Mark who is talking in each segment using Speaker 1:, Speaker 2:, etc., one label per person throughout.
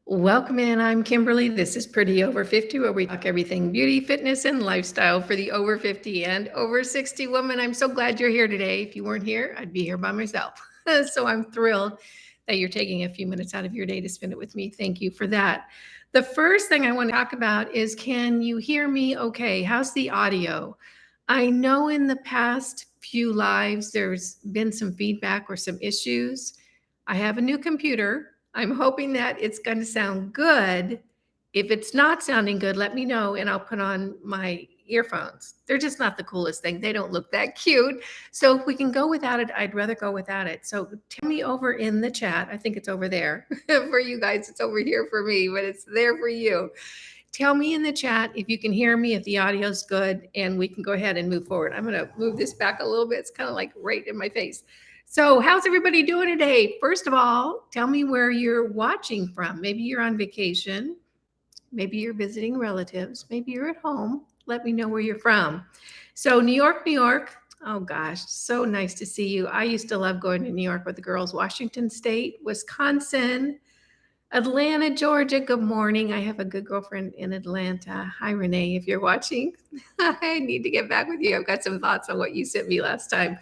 Speaker 1: Welcome in. I'm Kimberly. This is Pretty Over 50, where we talk everything beauty, fitness, and lifestyle for the over 50 and over 60 woman. I'm so glad you're here today. If you weren't here, I'd be here by myself. So I'm thrilled that you're taking a few minutes out of your day to spend it with me. Thank you for that. The first thing I want to talk about is, can you hear me okay? How's the audio? I know in the past few lives, there's been some feedback or some issues. I have a new computer. I'm hoping that it's going to sound good. If it's not sounding good, let me know and I'll put on my earphones. They're just not the coolest thing. They don't look that cute. So if we can go without it, I'd rather go without it. So tell me over in the chat. I think it's over there. For you guys, it's over here for me, but it's there for you. Tell me in the chat if you can hear me, if the audio's good, and we can go ahead and move forward. I'm going to move this back a little bit. It's kind of like right in my face. So how's everybody doing today? First of all, tell me where you're watching from. Maybe you're on vacation. Maybe you're visiting relatives. Maybe you're at home. Let me know where you're from. So New York, New York. Oh gosh, so nice to see you. I used to love going to New York with the girls. Washington State, Wisconsin, Atlanta, Georgia. Good morning. I have a good girlfriend in Atlanta. Hi, Renee, if you're watching. I need to get back with you. I've got some thoughts on what you sent me last time.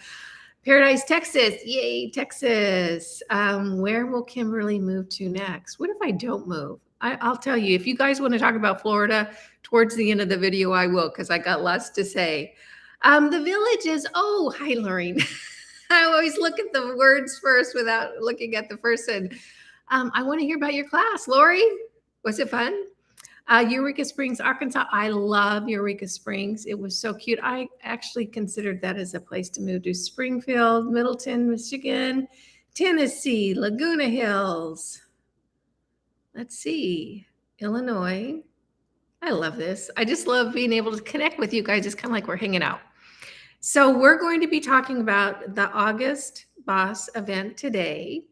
Speaker 1: Paradise, Texas. Yay, Texas. Where will Kimberly move to next? What if I don't move? I'll tell you, if you guys want to talk about Florida towards the end of the video, I will, because I got lots to say. The village is, oh, hi, Lorraine. I always look at the words first without looking at the person. I want to hear about your class. Lori, was it fun? Eureka Springs, Arkansas. I love Eureka Springs. It was so cute. I actually considered that as a place to move to. Springfield, Middleton, Michigan, Tennessee, Laguna Hills. Let's see, Illinois. I love this. I just love being able to connect with you guys. It's kind of like we're hanging out. So we're going to be talking about the August Boss event today.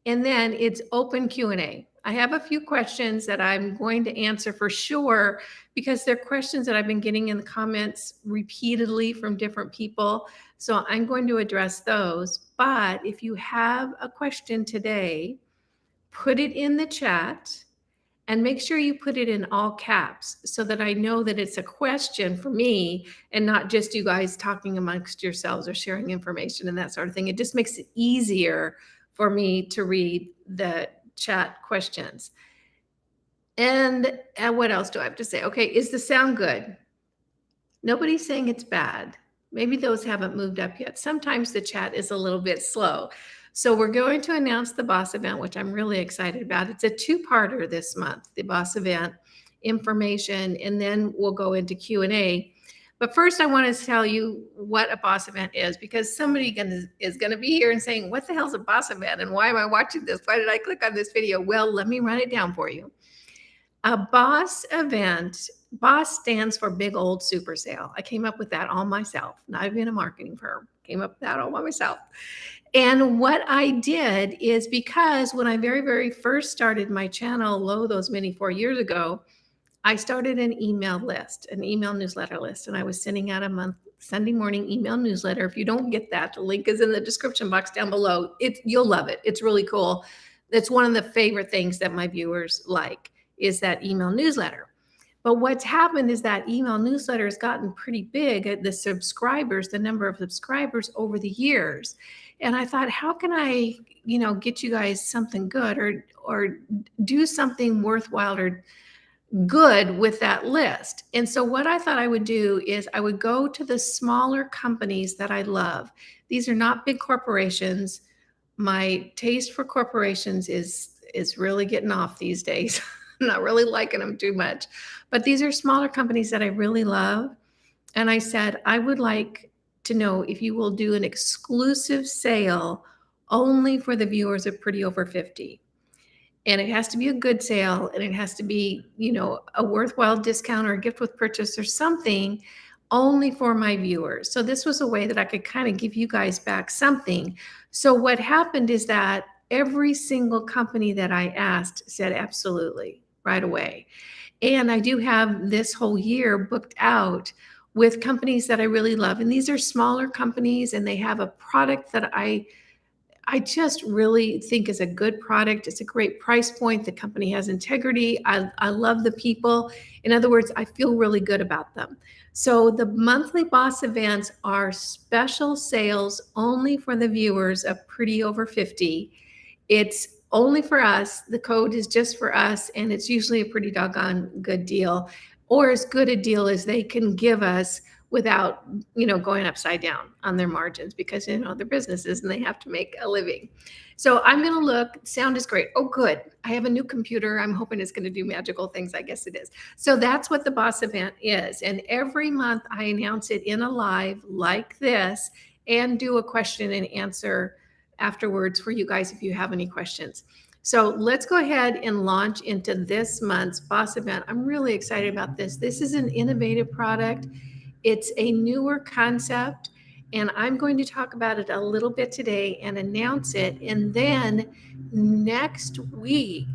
Speaker 1: And then it's open Q&A. I have a few questions that I'm going to answer for sure, because they're questions that I've been getting in the comments repeatedly from different people. So I'm going to address those. But if you have a question today, put it in the chat and make sure you put it in all caps so that I know that it's a question for me and not just you guys talking amongst yourselves or sharing information and that sort of thing. It just makes it easier for me to read the chat questions. And what else do I have to say? Okay, is the sound good? Nobody's saying it's bad. Maybe those haven't moved up yet. Sometimes the chat is a little bit slow. So we're going to announce the Boss event, which I'm really excited about. It's a two-parter this month, the Boss event information, and then we'll go into Q&A. But first, I want to tell you what a Boss event is, because somebody is going to be here and saying, what the hell's a Boss event? And why am I watching this? Why did I click on this video? Well, let me run it down for you. A Boss event, Boss stands for Big Old Super Sale. I came up with that all myself, not even a marketing firm. Came up with that all by myself. And what I did is, because when I very, very first started my channel, those many 4 years ago, I started an email list, an email newsletter list, and I was sending out a Sunday morning email newsletter. If you don't get that, the link is in the description box down below. You'll love it. It's really cool. It's one of the favorite things that my viewers like, is that email newsletter. But what's happened is that email newsletter has gotten pretty big, the subscribers, the number of subscribers over the years. And I thought, how can I, get you guys something good or do something worthwhile or good with that list? And so what I thought I would do is I would go to the smaller companies that I love. These are not big corporations. My taste for corporations is really getting off these days. I'm not really liking them too much. But these are smaller companies that I really love. And I said, I would like to know if you will do an exclusive sale only for the viewers of Pretty Over 50. And it has to be a good sale, and it has to be, a worthwhile discount or a gift with purchase or something only for my viewers. So this was a way that I could kind of give you guys back something. So what happened is that every single company that I asked said absolutely right away. And I do have this whole year booked out with companies that I really love. And these are smaller companies, and they have a product that I I just really think is a good product. It's a great price point. The company has integrity. I love the people. In other words, I feel really good about them. So the monthly boss events are special sales only for the viewers of Pretty Over 50. It's only for us. The code is just for us, and it's usually a pretty doggone good deal, or as good a deal as they can give us without, going upside down on their margins, because they're businesses and they have to make a living. So I'm going to look. Sound is great. Oh, good. I have a new computer. I'm hoping it's going to do magical things. I guess it is. So that's what the boss event is. And every month I announce it in a live like this and do a question and answer afterwards for you guys if you have any questions. So let's go ahead and launch into this month's boss event. I'm really excited about this. This is an innovative product. It's a newer concept, and I'm going to talk about it a little bit today and announce it. And then next week,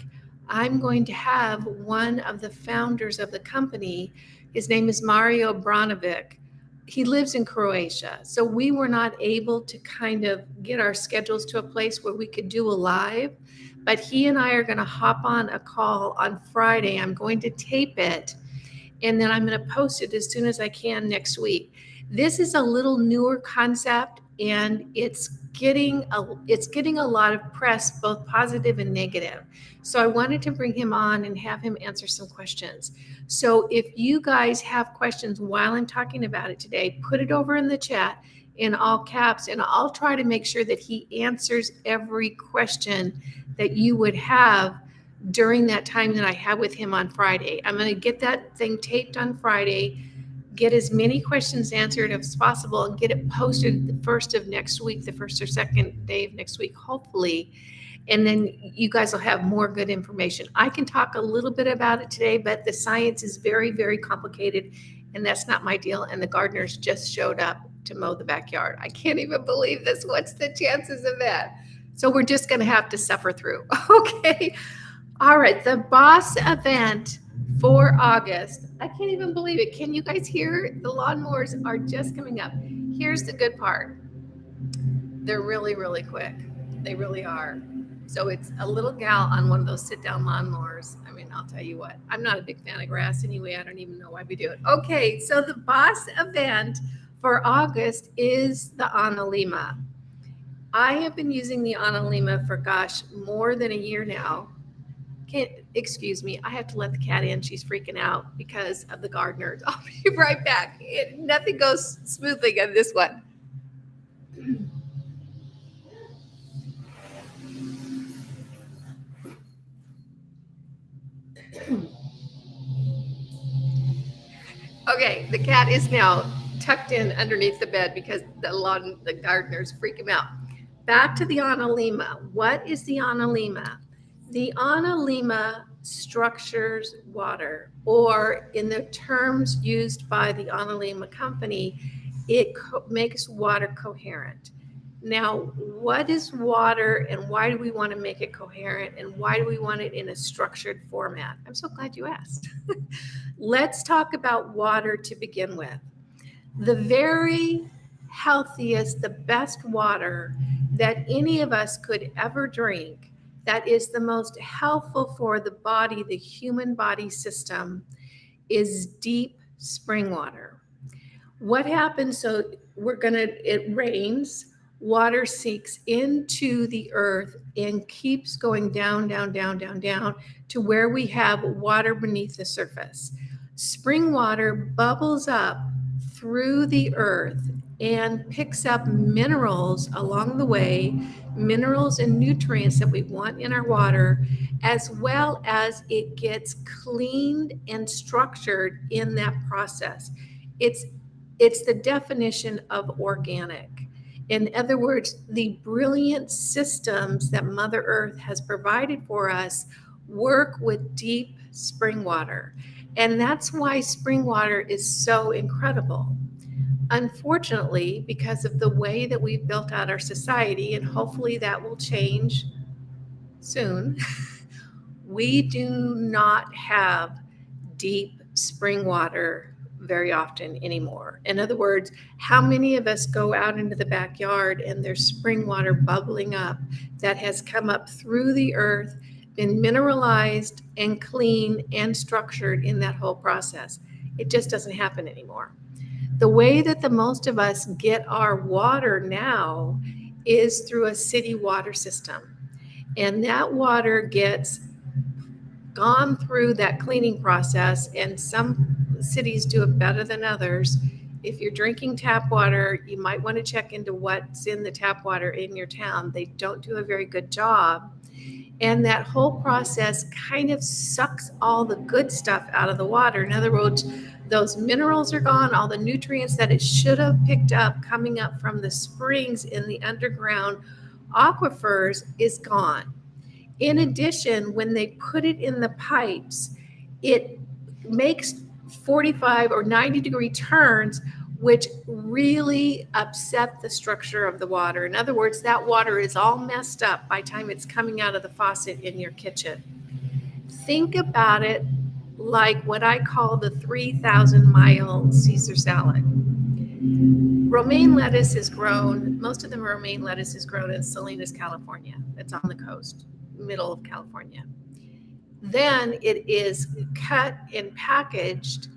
Speaker 1: I'm going to have one of the founders of the company. His name is Mario Branovic. He lives in Croatia. So we were not able to kind of get our schedules to a place where we could do a live, but he and I are going to hop on a call on Friday. I'm going to tape it, and then I'm going to post it as soon as I can next week. This is a little newer concept, and it's getting a lot of press, both positive and negative. So I wanted to bring him on and have him answer some questions. So if you guys have questions while I'm talking about it today, put it over in the chat in all caps, and I'll try to make sure that he answers every question that you would have during that time that I have with him on Friday. I'm going to get that thing taped on Friday, get as many questions answered as possible, and get it posted the first of next week, the first or second day of next week, hopefully. And then you guys will have more good information. I can talk a little bit about it today, but the science is very, very complicated, and that's not my deal. And the gardeners just showed up to mow the backyard. I can't even believe this. What's the chances of that? So we're just going to have to suffer through. Okay. All right, the boss event for August. I can't even believe it. Can you guys hear? The lawnmowers are just coming up. Here's the good part. They're really, really quick. They really are. So it's a little gal on one of those sit-down lawnmowers. I mean, I'll tell you what. I'm not a big fan of grass anyway. I don't even know why we do it. Okay, so the boss event for August is the Analema. I have been using the Analema for, more than a year now. Excuse me, I have to let the cat in. She's freaking out because of the gardeners. I'll be right back. Nothing goes smoothly on this one. Okay, the cat is now tucked in underneath the bed because the gardeners freak him out. Back to the Analema. What is the Analema? The Analema structures water, or in the terms used by the Analema company, it makes water coherent. Now, what is water, and why do we want to make it coherent, and why do we want it in a structured format? I'm so glad you asked. Let's talk about water to begin with. The very healthiest, the best water that any of us could ever drink, that is the most helpful for the body, the human body system, is deep spring water. What happens? So it rains, water sinks into the earth and keeps going down, down, down, down, down to where we have water beneath the surface. Spring water bubbles up through the earth and picks up minerals along the way, minerals and nutrients that we want in our water, as well as it gets cleaned and structured in that process. It's the definition of organic. In other words, the brilliant systems that Mother Earth has provided for us work with deep spring water. And that's why spring water is so incredible. Unfortunately, because of the way that we've built out our society, and hopefully that will change soon, we do not have deep spring water very often anymore. In other words, how many of us go out into the backyard and there's spring water bubbling up that has come up through the earth, been mineralized and clean and structured in that whole process? It just doesn't happen anymore. The way that the most of us get our water now is through a city water system. And that water gets gone through that cleaning process, and some cities do it better than others. If you're drinking tap water, you might want to check into what's in the tap water in your town. They don't do a very good job. And that whole process kind of sucks all the good stuff out of the water. In other words, those minerals are gone, all the nutrients that it should have picked up coming up from the springs in the underground aquifers is gone. In addition, when they put it in the pipes, it makes 45 or 90-degree turns, which really upset the structure of the water. In other words, that water is all messed up by the time it's coming out of the faucet in your kitchen. Think about it like what I call the 3,000-mile Caesar salad. Romaine lettuce is grown, most of the romaine lettuce is grown in Salinas, California. It's on the coast, middle of California. Then it is cut and packaged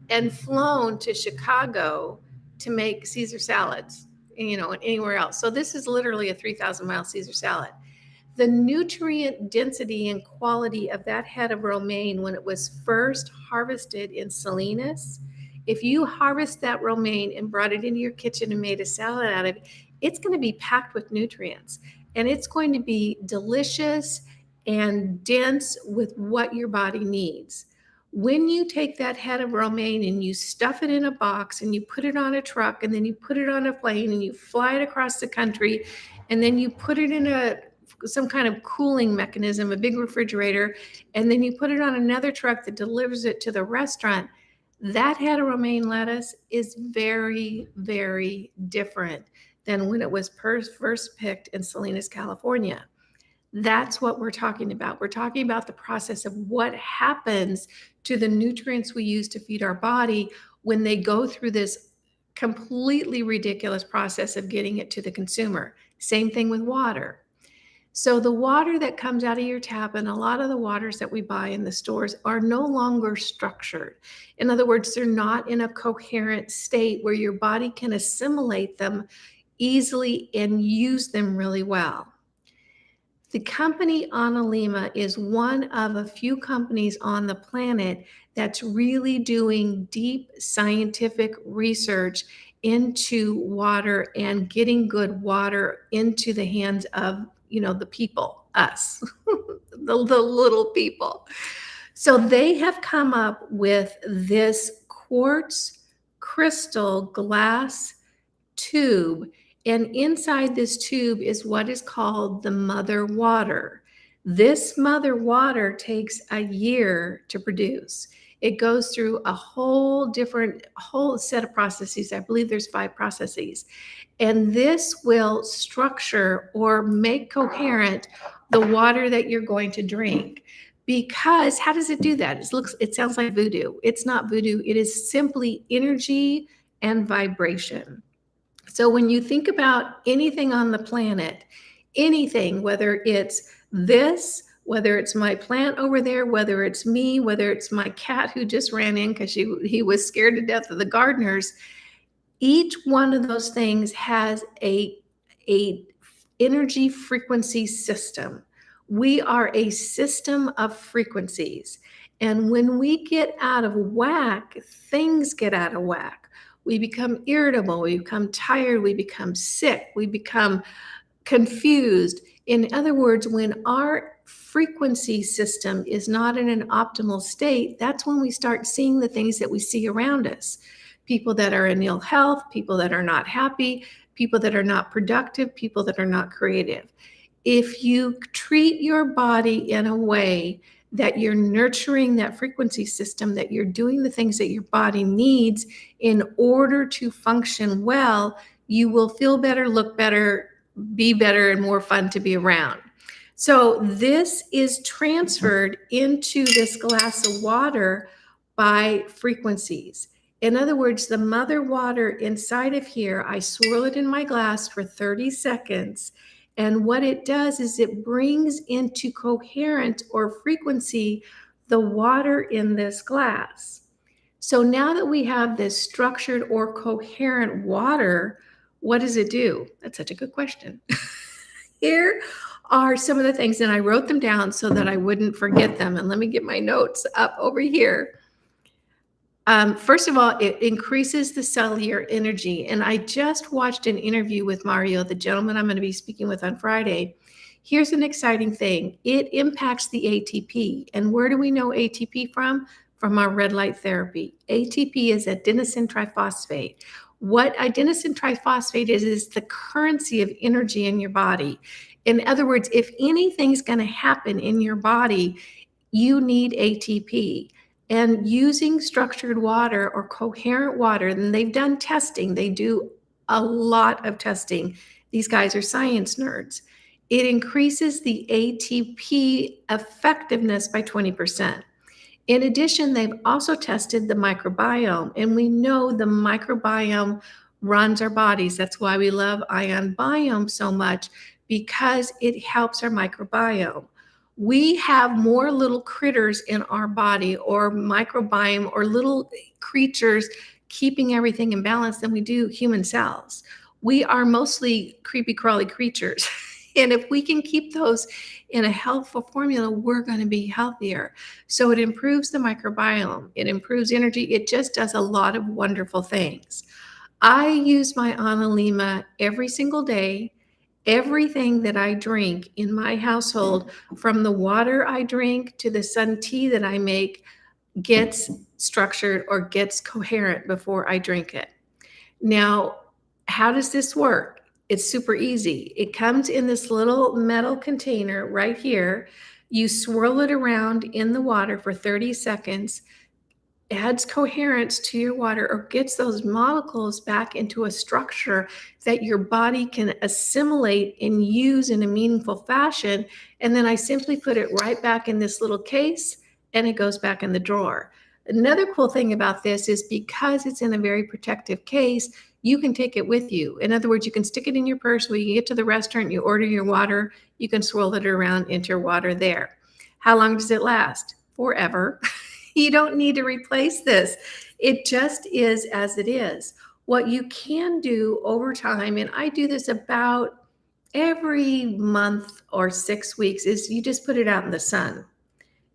Speaker 1: and flown to Chicago to make Caesar salads, and anywhere else. So this is literally a 3,000-mile Caesar salad. The nutrient density and quality of that head of romaine when it was first harvested in Salinas, if you harvest that romaine and brought it into your kitchen and made a salad out of it, it's going to be packed with nutrients, and it's going to be delicious and dense with what your body needs. When you take that head of romaine and you stuff it in a box and you put it on a truck and then you put it on a plane and you fly it across the country and then you put it in some kind of cooling mechanism, a big refrigerator, and then you put it on another truck that delivers it to the restaurant, that head of romaine lettuce is very, very different than when it was first picked in Salinas, California. That's what we're talking about. We're talking about the process of what happens to the nutrients we use to feed our body when they go through this completely ridiculous process of getting it to the consumer. Same thing with water. So the water that comes out of your tap and a lot of the waters that we buy in the stores are no longer structured. In other words, they're not in a coherent state where your body can assimilate them easily and use them really well. The company Analema is one of a few companies on the planet that's really doing deep scientific research into water and getting good water into the hands of, the people, us, the little people. So they have come up with this quartz crystal glass tube, and inside this tube is what is called the mother water. This mother water takes a year to produce. It goes through a whole set of processes. I believe there's 5 processes. And this will structure or make coherent the water that you're going to drink. Because how does it do that? It sounds like voodoo. It's not voodoo. It is simply energy and vibration. So when you think about anything on the planet, anything, whether it's this, whether it's my plant over there, whether it's me, whether it's my cat who just ran in because he was scared to death of the gardeners, each one of those things has a energy frequency system. We are a system of frequencies. And when we get out of whack, things get out of whack. We become irritable, we become tired, we become sick, we become confused. In other words, when our frequency system is not in an optimal state, that's when we start seeing the things that we see around us. People that are in ill health, people that are not happy, people that are not productive, people that are not creative. If you treat your body in a way that you're nurturing that frequency system, that you're doing the things that your body needs in order to function well, you will feel better, look better, be better, and more fun to be around. So this is transferred into this glass of water by frequencies. In other words, the mother water inside of here, I swirl it in my glass for 30 seconds. And what it does is it brings into coherent or frequency the water in this glass. So now that we have this structured or coherent water, what does it do? That's such a good question. Here are some of the things, and I wrote them down so that I wouldn't forget them. And let me get my notes up over here. First of all, it increases the cellular energy. And I just watched an interview with Mario, the gentleman I'm going to be speaking with on Friday. Here's an exciting thing. It impacts the ATP. And where do we know ATP from? From our red light therapy. ATP is adenosine triphosphate. What adenosine triphosphate is the currency of energy in your body. In other words, if anything's going to happen in your body, you need ATP. And using structured water or coherent water, and they've done testing, they do a lot of testing. These guys are science nerds. It increases the ATP effectiveness by 20%. In addition, they've also tested the microbiome, and we know the microbiome runs our bodies. That's why we love Ion Biome so much, because it helps our microbiome. We have more little critters in our body or microbiome or little creatures keeping everything in balance than we do human cells. We are mostly creepy crawly creatures. And if we can keep those in a healthful formula, we're going to be healthier. So it improves the microbiome. It improves energy. It just does a lot of wonderful things. I use my Analema every single day. Everything that I drink in my household, from the water I drink to the sun tea that I make, gets structured or gets coherent before I drink it. Now, how does this work? It's super easy. It comes in this little metal container right here. You swirl it around in the water for 30 seconds, adds coherence to your water, or gets those molecules back into a structure that your body can assimilate and use in a meaningful fashion. And then I simply put it right back in this little case, and it goes back in the drawer. Another cool thing about this is because it's in a very protective case, you can take it with you. In other words, you can stick it in your purse when you get to the restaurant, you order your water, you can swirl it around into your water there. How long does it last? Forever. You don't need to replace this. It just is as it is. What you can do over time, and I do this about every month or 6 weeks, is you just put it out in the sun.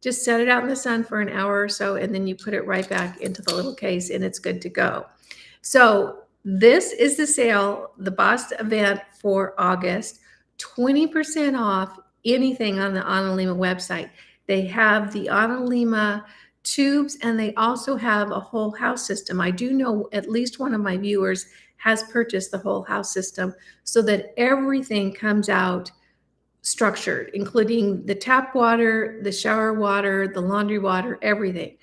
Speaker 1: Just set it out in the sun for an hour or so, and then you put it right back into the little case, and it's good to go. So this is the sale, the Boss event for August, 20% off anything on the Analema website. They have the Analema tubes, and they also have a whole house system. I do know at least one of my viewers has purchased the whole house system so that everything comes out structured, including the tap water, the shower water, the laundry water, everything.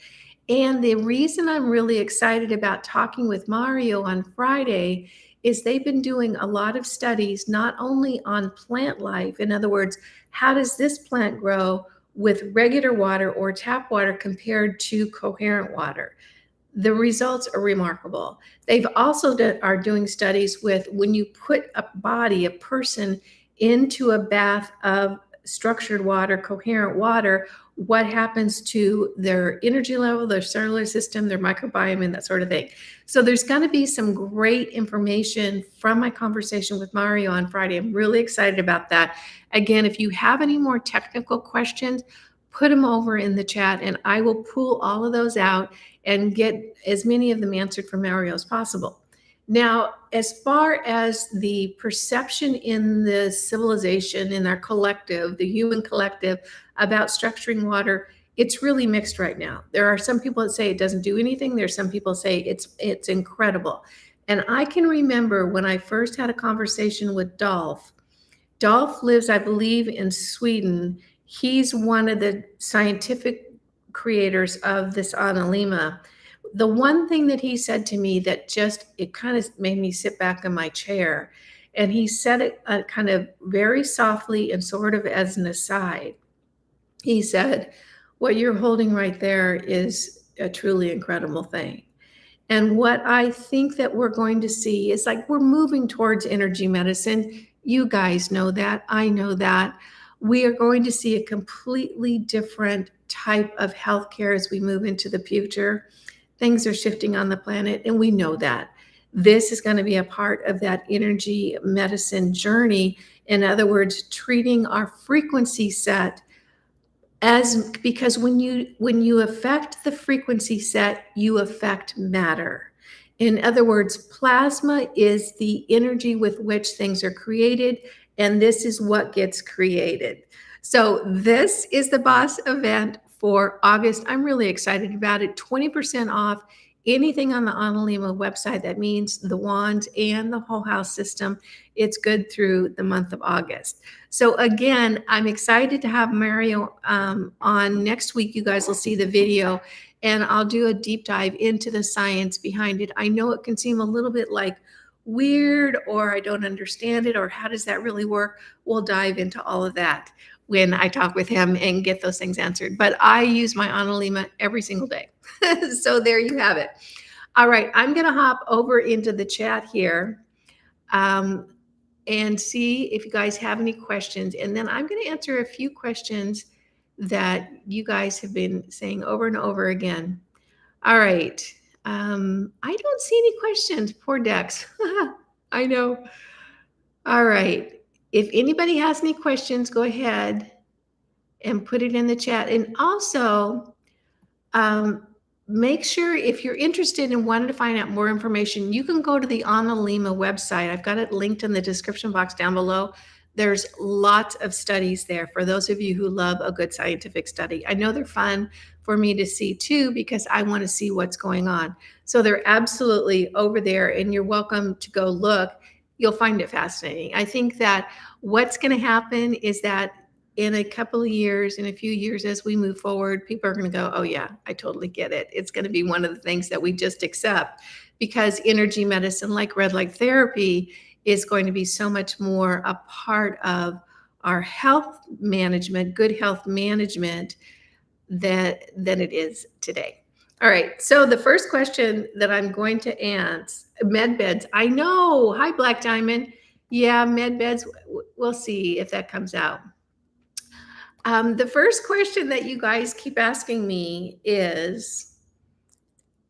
Speaker 1: And the reason I'm really excited about talking with Mario on Friday is they've been doing a lot of studies, not only on plant life, in other words, how does this plant grow with regular water or tap water compared to coherent water. The results are remarkable. They've also are doing studies with when you put a person into a bath of structured water, coherent water, what happens to their energy level, their cellular system, their microbiome, and that sort of thing. So there's going to be some great information from my conversation with Mario on Friday. I'm really excited about that. Again, if you have any more technical questions, put them over in the chat, and I will pull all of those out and get as many of them answered from Mario as possible. Now, as far as the perception in the civilization, in our collective, the human collective, about structuring water, it's really mixed right now. There are some people that say it doesn't do anything. There's some people say it's incredible. And I can remember when I first had a conversation with Dolph. Dolph lives, I believe, in Sweden. He's one of the scientific creators of this Analema. The one thing that he said to me that it kind of made me sit back in my chair, and he said it kind of very softly and sort of as an aside. He said, what you're holding right there is a truly incredible thing. And what I think that we're going to see is like we're moving towards energy medicine. You guys know that. I know that. We are going to see a completely different type of healthcare as we move into the future. Things are shifting on the planet, and we know that. This is going to be a part of that energy medicine journey. In other words, treating our frequency set as because when you affect the frequency set, you affect matter. In other words, plasma is the energy with which things are created, and this is what gets created. So this is the boss event for August. I'm really excited about it. 20% off anything on the Analema website. That means the wands and the whole house system. It's good through the month of August. So again, I'm excited to have Mario on next week. You guys will see the video, and I'll do a deep dive into the science behind it. I know it can seem a little bit like weird, or I don't understand it, or how does that really work? We'll dive into all of that when I talk with him and get those things answered. But I use my Analema every single day. So there you have it. All right, I'm going to hop over into the chat here. And see if you guys have any questions. And then I'm going to answer a few questions that you guys have been saying over and over again. All right. I don't see any questions. Poor Dex. I know. All right. If anybody has any questions, go ahead and put it in the chat. And also, make sure if you're interested and wanting to find out more information, you can go to the Analema website. I've got it linked in the description box down below. There's lots of studies there for those of you who love a good scientific study. I know they're fun for me to see too, because I want to see what's going on. So they're absolutely over there, and you're welcome to go look. You'll find it fascinating. I think that what's going to happen is that in a couple of years, in a few years, as we move forward, people are going to go, oh yeah, I totally get it. It's going to be one of the things that we just accept, because energy medicine, like red light therapy, is going to be so much more a part of our health management, good health management, than it is today. All right. So the first question that I'm going to answer, med beds. I know. Hi, Black Diamond. Yeah, med beds. We'll see if that comes out. The first question that you guys keep asking me is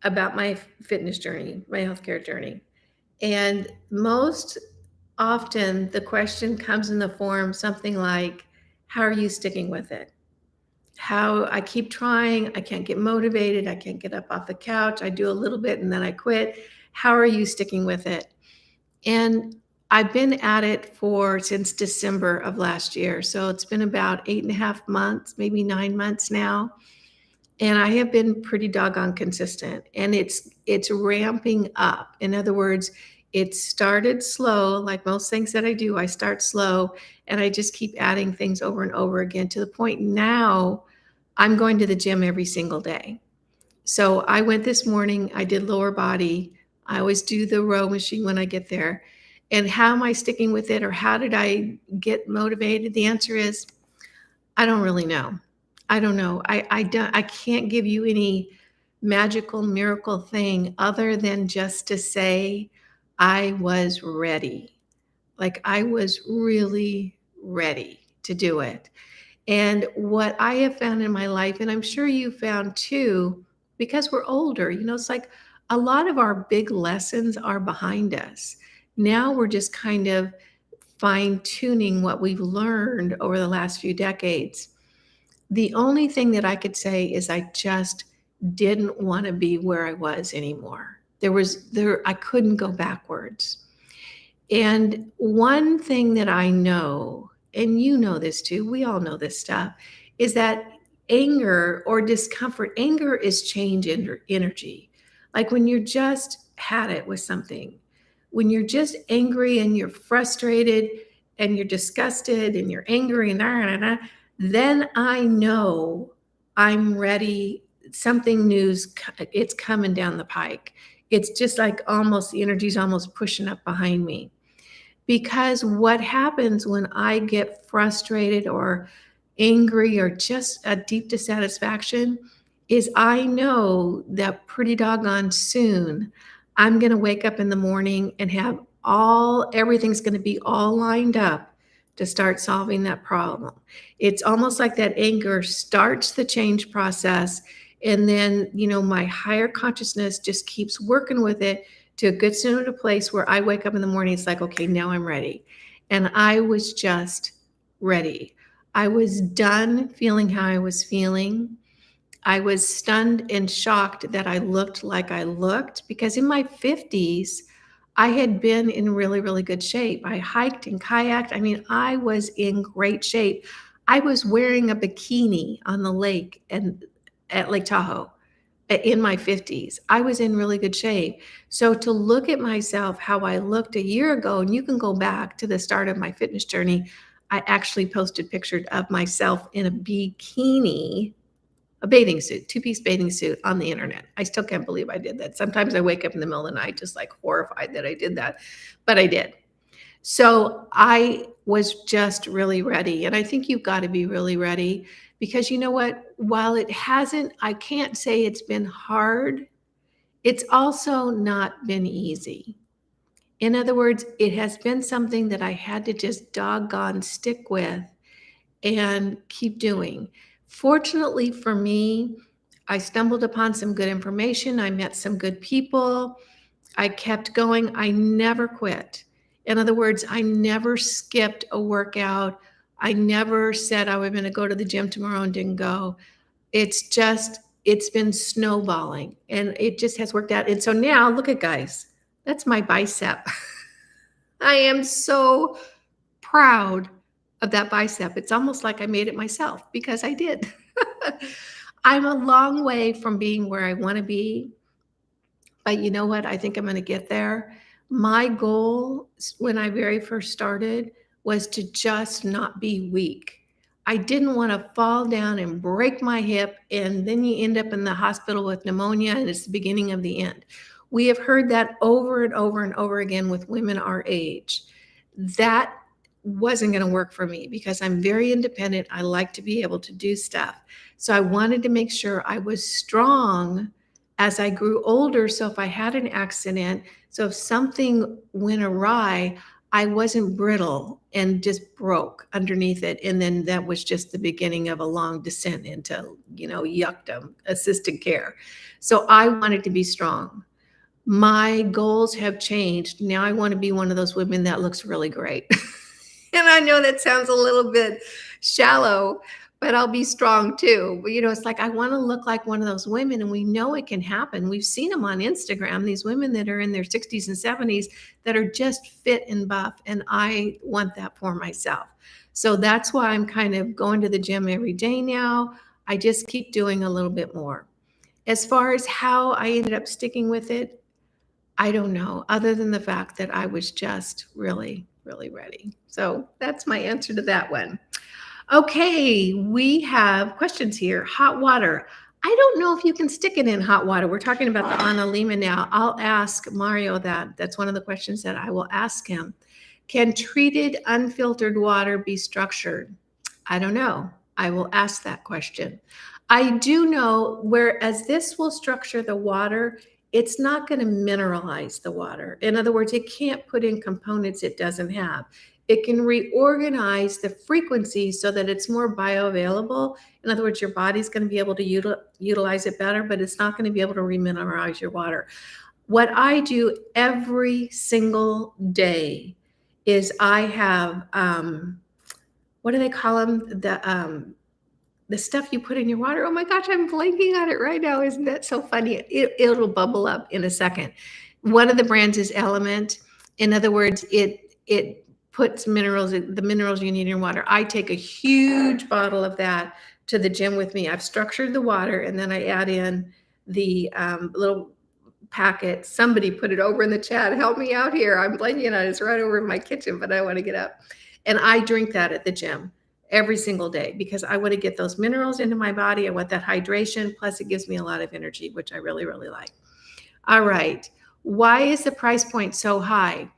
Speaker 1: about my fitness journey, my healthcare journey. And most often the question comes in the form something like, how are you sticking with it? How I keep trying, I can't get motivated, I can't get up off the couch, I do a little bit and then I quit. How are you sticking with it? And I've been at it since December of last year. So it's been about 8.5 months, maybe 9 months now. And I have been pretty doggone consistent, and it's ramping up. In other words, it started slow, like most things that I do. I start slow and I just keep adding things over and over again, to the point now I'm going to the gym every single day. So I went this morning, I did lower body. I always do the row machine when I get there. And how am I sticking with it, or how did I get motivated? The answer is, I don't really know. I don't know. I can't give you any magical miracle thing other than just to say I was ready. Like I was really ready to do it. And what I have found in my life, and I'm sure you found too, because we're older, it's like a lot of our big lessons are behind us. Now we're just kind of fine tuning what we've learned over the last few decades. The only thing that I could say is I just didn't want to be where I was anymore. I couldn't go backwards. And one thing that I know, and you know this too, we all know this stuff, is that anger or discomfort, anger is change energy. Like when you're just had it with something, when you're just angry and you're frustrated and you're disgusted and you're angry and then I know I'm ready. Something new's it's coming down the pike. It's just like almost the energy's almost pushing up behind me. Because what happens when I get frustrated or angry or just a deep dissatisfaction is I know that pretty doggone soon I'm going to wake up in the morning and have everything's going to be all lined up to start solving that problem. It's almost like that anger starts the change process. And then, my higher consciousness just keeps working with it to get to a place where I wake up in the morning. It's like, okay, now I'm ready. And I was just ready. I was done feeling how I was feeling. I was stunned and shocked that I looked like I looked, because in my 50s, I had been in really, really good shape. I hiked and kayaked. I mean, I was in great shape. I was wearing a bikini on the lake and at Lake Tahoe in my 50s. I was in really good shape. So to look at myself, how I looked a year ago, and you can go back to the start of my fitness journey, I actually posted pictures of myself in a bikini, a bathing suit, two-piece bathing suit on the internet. I still can't believe I did that. Sometimes I wake up in the middle of the night just like horrified that I did that, but I did. So I was just really ready. And I think you've got to be really ready, because you know what? While I can't say it's been hard, it's also not been easy. In other words, it has been something that I had to just doggone stick with and keep doing. Fortunately for me, I stumbled upon some good information. I met some good people. I kept going. I never quit. In other words, I never skipped a workout. I never said I was going to go to the gym tomorrow and didn't go. It's been snowballing, and it just has worked out. And so now, look at, guys, that's my bicep. I am so proud of that bicep. It's almost like I made it myself, because I did. I'm a long way from being where I want to be, but you know what? I think I'm going to get there. My goal when I very first started was to just not be weak. I didn't want to fall down and break my hip, and then you end up in the hospital with pneumonia, and it's the beginning of the end. We have heard that over and over and over again with women our age. That wasn't going to work for me, because I'm very independent. I like to be able to do stuff. So I wanted to make sure I was strong as I grew older. So if I had an accident, so if something went awry, I wasn't brittle and just broke underneath it. And then that was just the beginning of a long descent into, yuckdom, assisted care. So I wanted to be strong. My goals have changed. Now I want to be one of those women that looks really great. And I know that sounds a little bit shallow, but I'll be strong too. But it's like I want to look like one of those women, and we know it can happen. We've seen them on Instagram, these women that are in their 60s and 70s that are just fit and buff, and I want that for myself. So that's why I'm kind of going to the gym every day now. I just keep doing a little bit more. As far as how I ended up sticking with it, I don't know, other than the fact that I was just really, really ready. So that's my answer to that one. Okay, we have questions here. Hot water. I don't know if you can stick it in hot water. We're talking about the Analema now. I'll ask Mario that. That's one of the questions that I will ask him. Can treated unfiltered water be structured? I don't know. I will ask that question. I do know, whereas this will structure the water, it's not going to mineralize the water. In other words, it can't put in components it doesn't have. It can reorganize the frequency so that it's more bioavailable. In other words, your body's going to be able to utilize it better, but it's not going to be able to remineralize your water. What I do every single day is I have, what do they call them? The stuff you put in your water. Oh my gosh, I'm blanking on it right now. Isn't that so funny? It'll bubble up in a second. One of the brands is Element. In other words, it puts the minerals you need in your water. I take a huge bottle of that to the gym with me. I've structured the water, and then I add in the little packet. Somebody put it over in the chat. Help me out here. I'm blanking on it. It's right over in my kitchen, but I want to get up. And I drink that at the gym every single day, because I want to get those minerals into my body. I want that hydration. Plus it gives me a lot of energy, which I really, really like. All right. Why is the price point so high?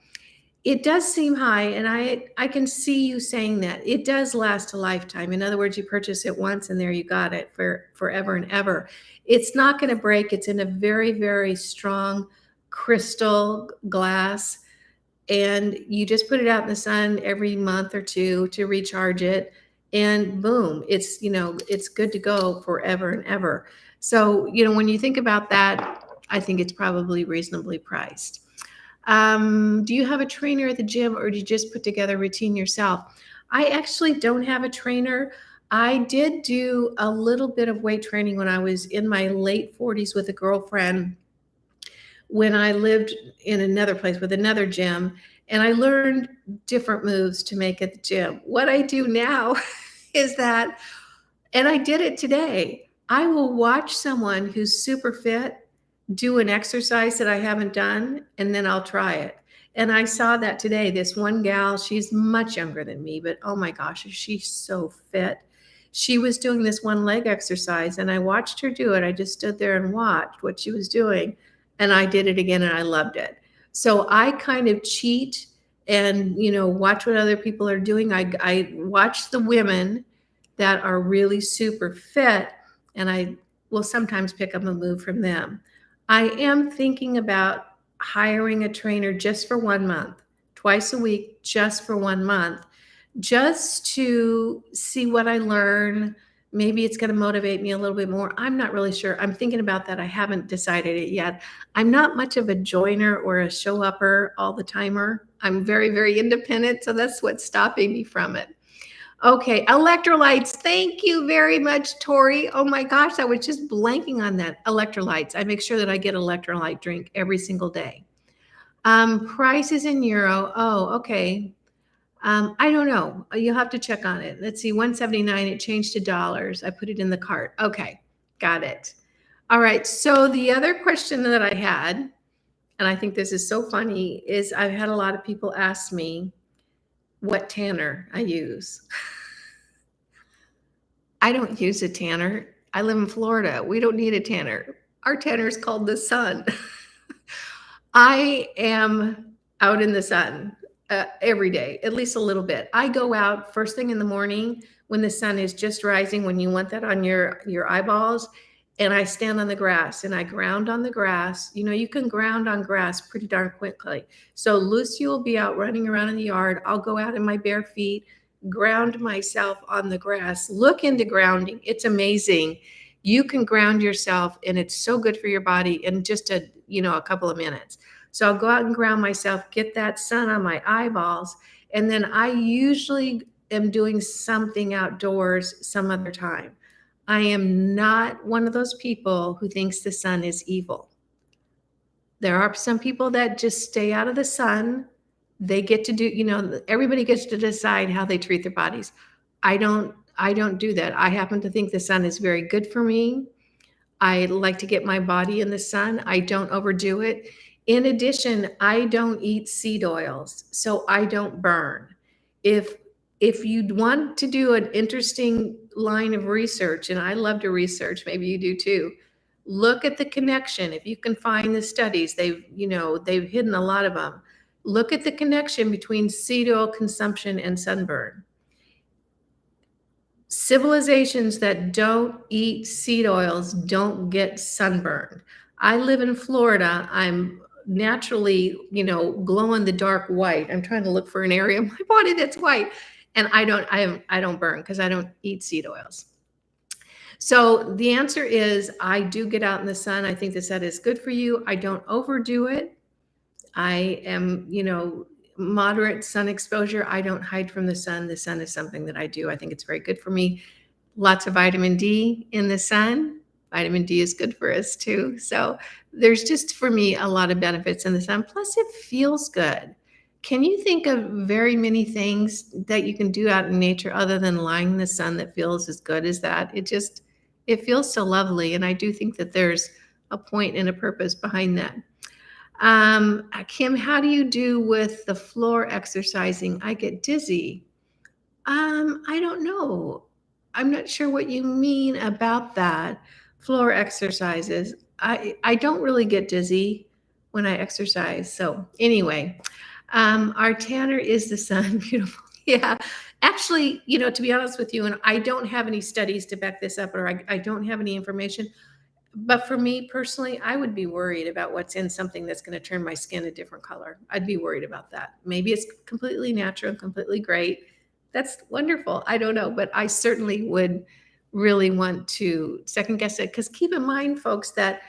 Speaker 1: It does seem high, and I can see you saying that. It does last a lifetime. In other words, you purchase it once and there you got it for forever and ever. It's not going to break. It's in a very, very strong crystal glass, and you just put it out in the sun every month or two to recharge it, and boom, it's, it's good to go forever and ever. So, when you think about that, I think it's probably reasonably priced. Do you have a trainer at the gym, or do you just put together a routine yourself? I actually don't have a trainer. I did do a little bit of weight training when I was in my late 40s with a girlfriend, when I lived in another place with another gym, and I learned different moves to make at the gym. What I do now is that, and I did it today, I will watch someone who's super fit do an exercise that I haven't done, and then I'll try it. And I saw that today. This one gal, she's much younger than me, but oh my gosh, she's so fit. She was doing this one leg exercise, and I watched her do it. I just stood there and watched what she was doing, and I did it again, and I loved it. So I kind of cheat and, watch what other people are doing. I watch the women that are really super fit, and I will sometimes pick up a move from them. I am thinking about hiring a trainer just for 1 month, twice a week, just for 1 month, just to see what I learn. Maybe it's going to motivate me a little bit more. I'm not really sure. I'm thinking about that. I haven't decided it yet. I'm not much of a joiner or a show upper all the timer. I'm very, very independent. So that's what's stopping me from it. Okay, electrolytes. Thank you very much, Tori. Oh my gosh, I was just blanking on that. Electrolytes. I make sure that I get electrolyte drink every single day. Prices in euro. Oh, okay. I don't know. You'll have to check on it. Let's see, 179. It changed to dollars. I put it in the cart. Okay, got it. All right. So the other question that I had, and I think this is so funny, is I've had a lot of people ask me what tanner I use. I don't use a tanner. I live in Florida. We don't need a tanner. Our tanner is called the sun. I am out in the sun every day, at least a little bit. I go out first thing in the morning when the sun is just rising, when you want that on your eyeballs, and I stand on the grass and I ground on the grass. You can ground on grass pretty darn quickly. So Lucy will be out running around in the yard. I'll go out in my bare feet, ground myself on the grass. Look into grounding. It's amazing. You can ground yourself, and it's so good for your body in just a couple of minutes. So I'll go out and ground myself, get that sun on my eyeballs, and then I usually am doing something outdoors some other time. I am not one of those people who thinks the sun is evil. There are some people that just stay out of the sun. They get to do, everybody gets to decide how they treat their bodies. I don't do that. I happen to think the sun is very good for me. I like to get my body in the sun. I don't overdo it. In addition, I don't eat seed oils, so I don't burn. If you'd want to do an interesting line of research, and I love to research, maybe you do too, look at the connection. If you can find the studies, they've hidden a lot of them. Look at the connection between seed oil consumption and sunburn. Civilizations that don't eat seed oils don't get sunburned. I live in Florida. I'm naturally, glow in the dark white. I'm trying to look for an area of my body that's white, and I don't burn because I don't eat seed oils. So the answer is I do get out in the sun. I think the sun is good for you. I don't overdo it. I am, moderate sun exposure. I don't hide from the sun. The sun is something that I do. I think it's very good for me. Lots of vitamin D in the sun. Vitamin D is good for us too. So there's just, for me, a lot of benefits in the sun. Plus it feels good. Can you think of very many things that you can do out in nature other than lying in the sun that feels as good as that? It feels so lovely. And I do think that there's a point and a purpose behind that. Kim, how do you do with the floor exercising? I get dizzy. I don't know. I'm not sure what you mean about that. Floor exercises. I don't really get dizzy when I exercise. So anyway, Our tanner is the sun. Beautiful. Yeah. Actually, to be honest with you, and I don't have any studies to back this up, or I don't have any information. But for me personally, I would be worried about what's in something that's going to turn my skin a different color. I'd be worried about that. Maybe it's completely natural and completely great. That's wonderful. I don't know, but I certainly would really want to second guess it. Because keep in mind, folks, that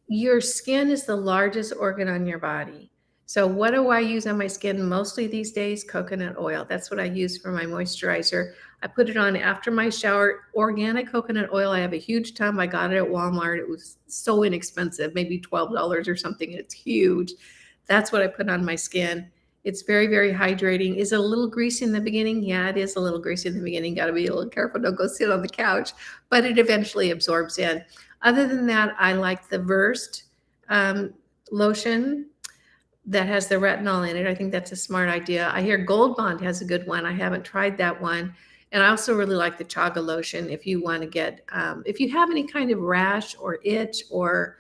Speaker 1: your skin is the largest organ on your body. So what do I use on my skin mostly these days? Coconut oil. That's what I use for my moisturizer. I put it on after my shower. Organic coconut oil. I have a huge tub. I got it at Walmart. It was so inexpensive, maybe $12 or something. It's huge. That's what I put on my skin. It's very, very hydrating. Is it a little greasy in the beginning? Yeah, it is a little greasy in the beginning. Got to be a little careful. Don't go sit on the couch, but it eventually absorbs in. Other than that, I like the Versed lotion that has the retinol in it. I think that's a smart idea. I hear Gold Bond has a good one. I haven't tried that one. And I also really like the Chaga lotion if you want to get, if you have any kind of rash or itch or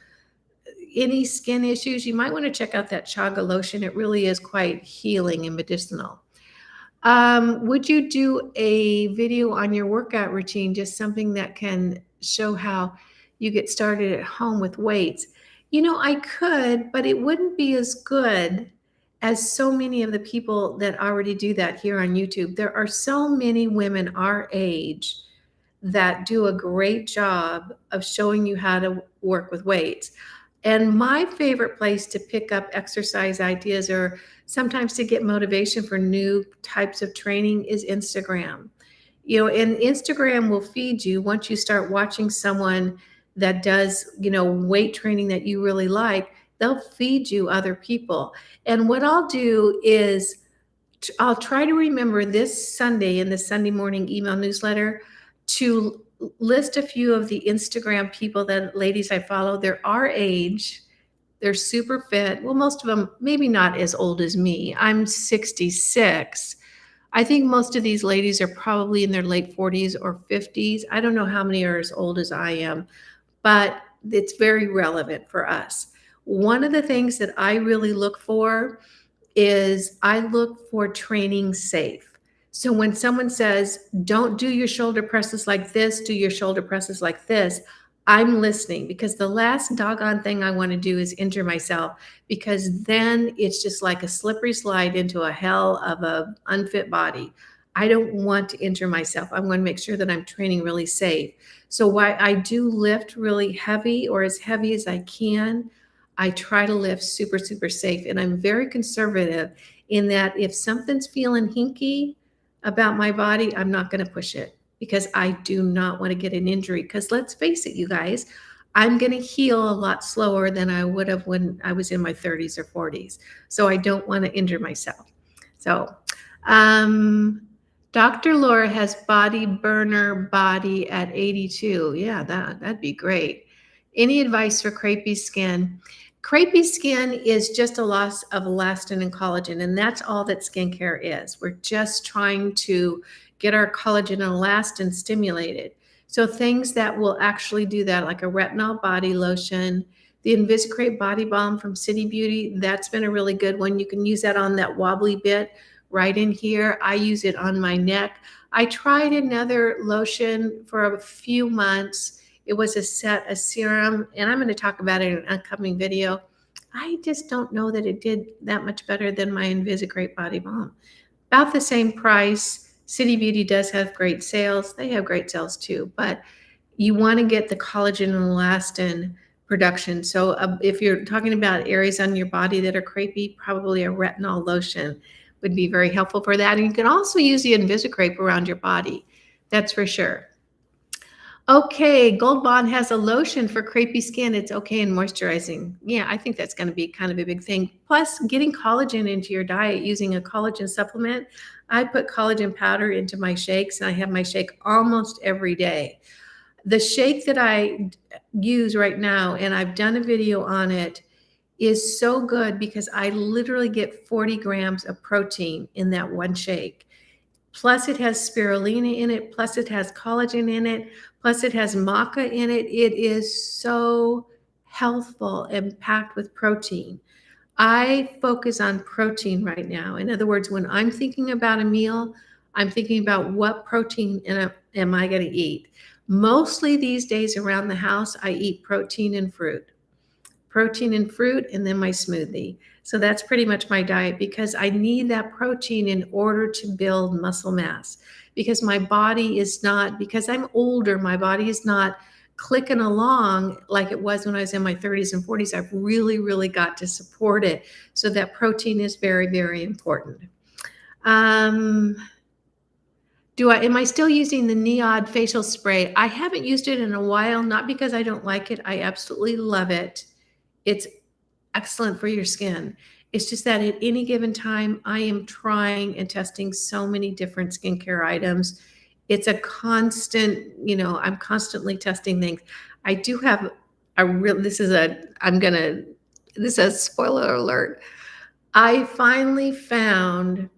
Speaker 1: any skin issues, you might want to check out that Chaga lotion. It really is quite healing and medicinal. Would you do a video on your workout routine, just something that can show how you get started at home with weights? I could, but it wouldn't be as good as so many of the people that already do that here on YouTube. There are so many women our age that do a great job of showing you how to work with weights. And my favorite place to pick up exercise ideas or sometimes to get motivation for new types of training is Instagram. And Instagram will feed you once you start watching someone that does, weight training that you really like, they'll feed you other people. And what I'll do is I'll try to remember this Sunday in the Sunday morning email newsletter to list a few of the Instagram people that ladies I follow. They're our age. They're super fit. Well, most of them, maybe not as old as me. I'm 66. I think most of these ladies are probably in their late 40s or 50s. I don't know how many are as old as I am, but it's very relevant for us. One of the things that I really look for is I look for training safe. So when someone says, don't do your shoulder presses like this, do your shoulder presses like this, I'm listening, because the last doggone thing I want to do is injure myself, because then it's just like a slippery slide into a hell of a unfit body. I don't want to injure myself. I want to make sure that I'm training really safe. So while I do lift really heavy or as heavy as I can, I try to lift super, super safe. And I'm very conservative in that if something's feeling hinky about my body, I'm not going to push it, because I do not want to get an injury. Because let's face it, you guys, I'm going to heal a lot slower than I would have when I was in my 30s or 40s. So I don't want to injure myself. So, Dr. Laura has body burner body at 82. Yeah, that'd be great. Any advice for crepey skin? Crepey skin is just a loss of elastin and collagen, and that's all that skincare is. We're just trying to get our collagen and elastin stimulated. So things that will actually do that, like a retinol body lotion, the Invisicrepe body balm from City Beauty, that's been a really good one. You can use that on that wobbly bit right in here. I use it on my neck. I tried another lotion for a few months. It was a serum, and I'm going to talk about it in an upcoming video. I just don't know that it did that much better than my Invisicrepe body balm. About the same price. City Beauty does have great sales. They have great sales too, but you want to get the collagen and elastin production. So if you're talking about areas on your body that are crepey, probably a retinol lotion would be very helpful for that. And you can also use the Invisicrepe around your body. That's for sure. Okay, Gold Bond has a lotion for crepey skin. It's okay in moisturizing. Yeah, I think that's going to be kind of a big thing. Plus, getting collagen into your diet using a collagen supplement. I put collagen powder into my shakes, and I have my shake almost every day. The shake that I use right now, and I've done a video on it, is so good because I literally get 40 grams of protein in that one shake. Plus it has spirulina in it, plus it has collagen in it, plus it has maca in it. It is so healthful and packed with protein. I focus on protein right now. In other words, when I'm thinking about a meal, I'm thinking about what protein am I going to eat. Mostly these days around the house, I eat protein and fruit, and then my smoothie. So that's pretty much my diet because I need that protein in order to build muscle mass. Because my body is not, because I'm older, my body is not clicking along like it was when I was in my 30s and 40s. I've really, really got to support it. So that protein is very, very important. Um, am I still using the NIOD facial spray? I haven't used it in a while, not because I don't like it. I absolutely love it. It's excellent for your skin. It's just that at any given time, I am trying and testing so many different skincare items. It's a constant, I'm constantly testing things. I do have this is a spoiler alert. I finally found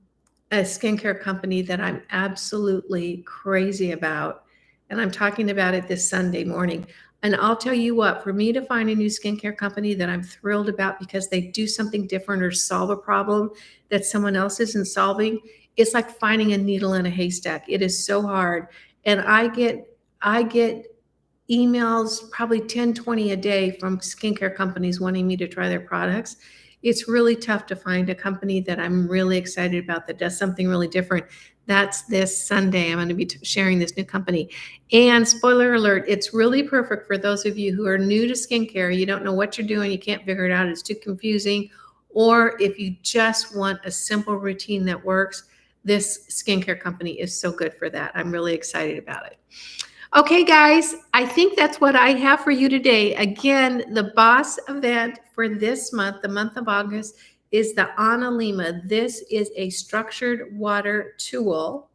Speaker 1: a skincare company that I'm absolutely crazy about. And I'm talking about it this Sunday morning. And I'll tell you what, for me to find a new skincare company that I'm thrilled about because they do something different or solve a problem that someone else isn't solving, it's like finding a needle in a haystack. It is so hard. And I get emails, probably 10, 20 a day from skincare companies wanting me to try their products. It's really tough to find a company that I'm really excited about that does something really different. That's this Sunday. I'm going to be sharing this new company. And spoiler alert, it's really perfect for those of you who are new to skincare. You don't know what you're doing. You can't figure it out. It's too confusing. Or if you just want a simple routine that works, this skincare company is so good for that. I'm really excited about it. Okay, guys, I think that's what I have for you today. Again, the boss event for this month, the month of August, is the Analema. This is a structured water tool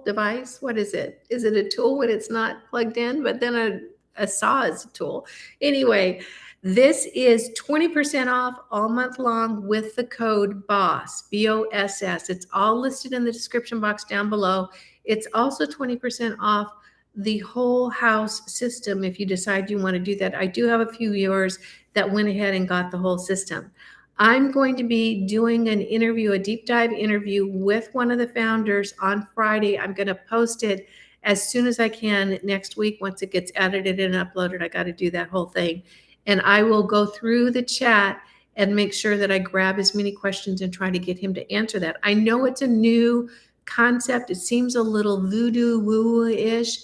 Speaker 1: device. What is it? Is it a tool when it's not plugged in? But then a saw is a tool. Anyway, this is 20% off all month long with the code BOSS, BOSS. It's all listed in the description box down below. It's also 20% off the whole house system if you decide you want to do that. I do have a few viewers that went ahead and got the whole system. I'm going to be doing an interview, a deep dive interview with one of the founders on Friday. I'm going to post it as soon as I can next week. Once it gets edited and uploaded, I got to do that whole thing. And I will go through the chat and make sure that I grab as many questions and try to get him to answer that. I know it's a new concept. It seems a little voodoo woo-ish.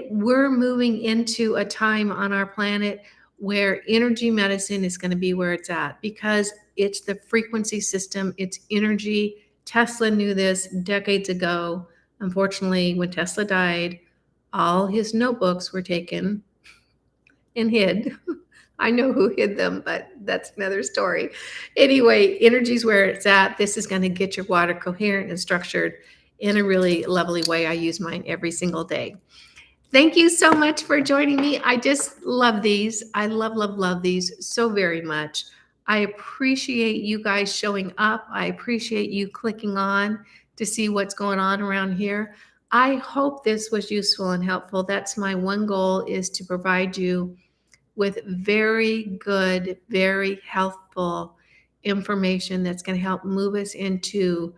Speaker 1: We're moving into a time on our planet where energy medicine is going to be where it's at because it's the frequency system, it's energy. Tesla knew this decades ago. Unfortunately, when Tesla died, all his notebooks were taken and hid. I know who hid them, but that's another story. Anyway, energy's where it's at. This is going to get your water coherent and structured in a really lovely way. I use mine every single day. Thank you so much for joining me. I just love these. I love, love, love these so very much. I appreciate you guys showing up. I appreciate you clicking on to see what's going on around here. I hope this was useful and helpful. That's my one goal, is to provide you with very good, very healthful information that's going to help move us into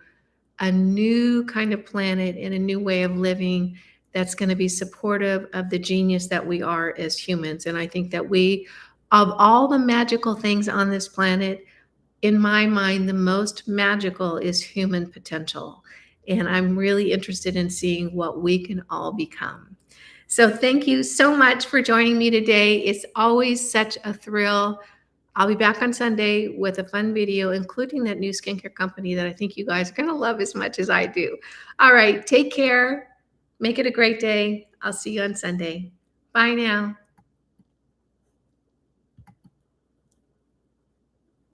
Speaker 1: a new kind of planet and a new way of living that's going to be supportive of the genius that we are as humans. And I think that of all the magical things on this planet, in my mind, the most magical is human potential. And I'm really interested in seeing what we can all become. So thank you so much for joining me today. It's always such a thrill. I'll be back on Sunday with a fun video, including that new skincare company that I think you guys are going to love as much as I do. All right, take care. Make it a great day. I'll see you on Sunday. Bye now.